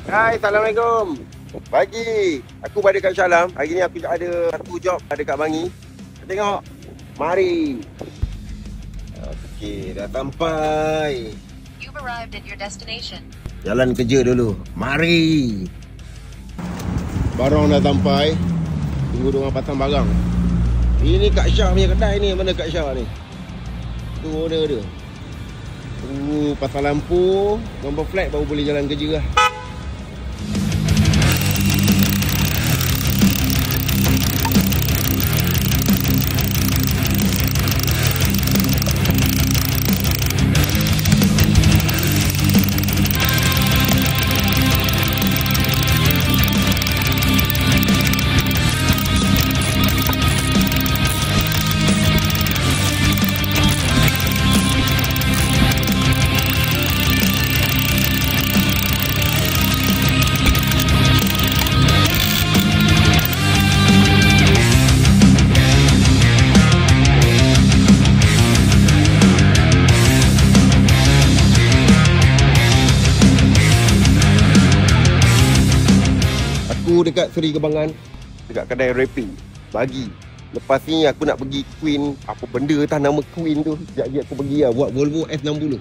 Hai, Assalamualaikum. Pagi, aku berada kat Shah Alam. Hari ni aku ada satu job dekat Bangi. Tengok, mari. Okey, dah sampai. You've arrived at your destination. Jalan kerja dulu. Mari. Barang dah sampai. Tunggu diorang pasang barang. Ini Kak Syah punya kedai ni. Mana Kak Syah ni? Tu order dia. Tunggu pasang lampu, nombor flat baru boleh jalan kerja lah. Dekat Seri Kembangan, dekat kedai Rapping pagi. Lepas ni aku nak pergi Queen. Apa benda tah nama Queen tu? Sekejap lagi aku pergi lah buat Volvo S60.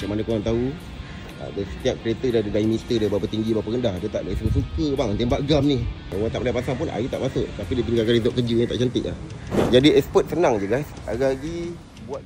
Mana korang tahu, ada setiap kereta dia ada diameter dia berapa tinggi berapa rendah. Dia tak ada suka bang tembak gam ni. Orang tak boleh pasang pun air tak masuk. Tapi dia tinggalkan untuk kerja yang tak cantik lah. Jadi expert senang je guys. Hari-hari buat